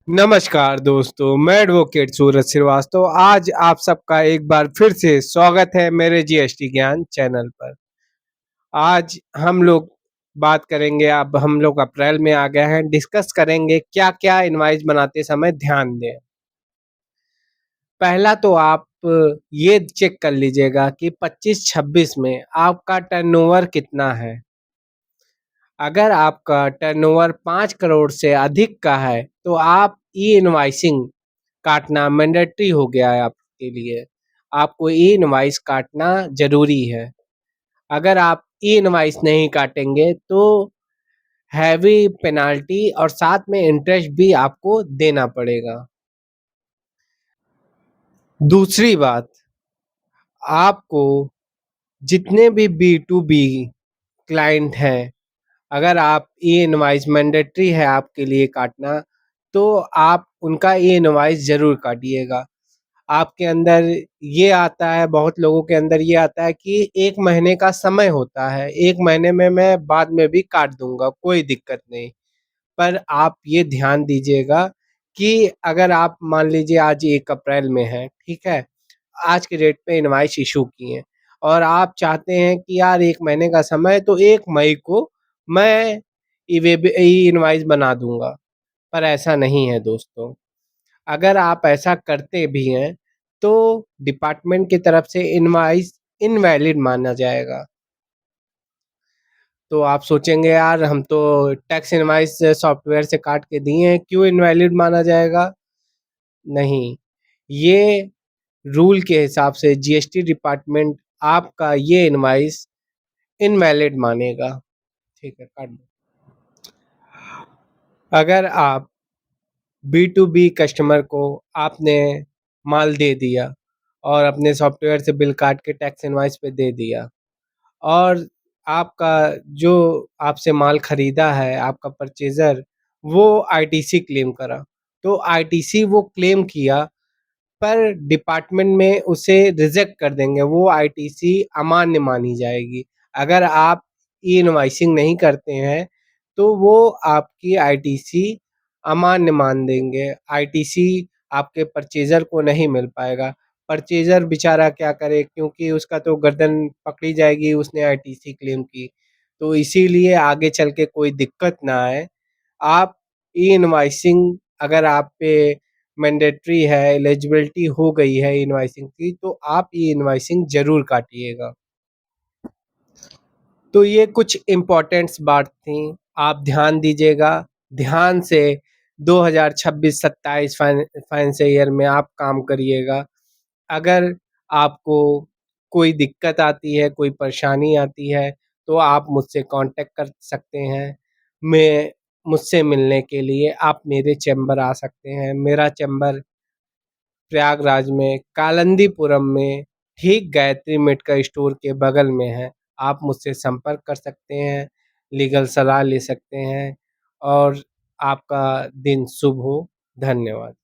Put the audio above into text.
नमस्कार दोस्तों, मैं एडवोकेट सूरज श्रीवास्तव आज आप सबका एक बार फिर से स्वागत है मेरे जीएसटी ज्ञान चैनल पर। आज हम लोग बात करेंगे, अब हम लोग अप्रैल में आ गए हैं, डिस्कस करेंगे क्या-क्या इनवॉइस बनाते समय ध्यान दें। पहला तो आप ये चेक कर लीजिएगा कि 25-26 में आपका टर्नओवर कितना है। अगर आपका टर्नओवर 5 करोड़ से अधिक का है, तो आप ई-इनवॉइसिंग काटना मैंडेटरी हो गया है आपके लिए। आपको ई-इनवॉइस काटना ज़रूरी है। अगर आप ई-इनवॉइस नहीं काटेंगे तो हैवी पेनल्टी और साथ में इंटरेस्ट भी आपको देना पड़ेगा। दूसरी बात, आपको जितने भी बी टू बी क्लाइंट हैं, अगर आप ई-इनवॉइस मैंडेटरी है आपके लिए काटना, तो आप उनका ई-इनवॉइस ज़रूर काटिएगा। आपके अंदर ये आता है, बहुत लोगों के अंदर ये आता है कि 1 महीने का समय होता है, 1 महीने में मैं बाद में भी काट दूँगा, कोई दिक्कत नहीं। पर आप ये ध्यान दीजिएगा कि अगर आप मान लीजिए आज 1 अप्रैल में है, ठीक है? आज के डेट पे इनवॉइस इश्यू किए और आप चाहते हैं कि यार 1 महीने का समय है तो 1 मई को मैं ई-इनवॉइस बना दूँगा, पर ऐसा नहीं है दोस्तों। अगर आप ऐसा करते भी हैं, तो डिपार्टमेंट की तरफ से इनवॉइस इनवैलिड माना जाएगा। तो आप सोचेंगे यार हम तो टैक्स इनवॉइस सॉफ्टवेयर से काट के दिए हैं, क्यों इनवैलिड माना जाएगा? नहीं, ये रूल के हिसाब से जीएसटी डिपार्टमेंट आपका ये इनवॉइस इनवैलिड मानेगा। ठीक है, काट दो। अगर आप बी टू बी कस्टमर को आपने माल दे दिया और अपने सॉफ्टवेयर से बिल काट के टैक्स इनवॉइस पे दे दिया और आपका जो आपसे माल खरीदा है, आपका परचेज़र, वो आईटीसी क्लेम करा। तो आईटीसी वो क्लेम किया, पर डिपार्टमेंट में उसे रिजेक्ट कर देंगे, वो आईटीसी अमान्य मानी जाएगी। अगर आप ई-इनवॉइसिंग नहीं करते हैं, तो वो आपकी आईटीसी अमान्य मान देंगे। आईटीसी आपके परचेज़र को नहीं मिल पाएगा। परचेज़र बेचारा क्या करे, क्योंकि उसका तो गर्दन पकड़ी जाएगी, उसने आईटीसी क्लेम की। तो इसीलिए आगे चल के कोई दिक्कत ना आए, आप ई-इनवॉइसिंग अगर आप पे मैंडेटरी है, एलिजिबिलिटी हो गई है इनवॉइसिंग की, तो आप ये इनवॉइसिंग ज़रूर काटिएगा। तो ये कुछ इम्पोर्टेंट्स बात थी, आप ध्यान दीजिएगा, ध्यान से 2026-27 फाइनेंशियल ईयर में आप काम करिएगा। अगर आपको कोई दिक्कत आती है, कोई परेशानी आती है, तो आप मुझसे कॉन्टैक्ट कर सकते हैं। मैं मुझसे मिलने के लिए आप मेरे चैम्बर आ सकते हैं। मेरा चैम्बर प्रयागराज में कालंदीपुरम में ठीक गायत्री मेडिकल स्टोर के बगल में है। आप मुझसे संपर्क कर सकते हैं, लीगल सलाह ले सकते हैं और आपका दिन शुभ हो। धन्यवाद।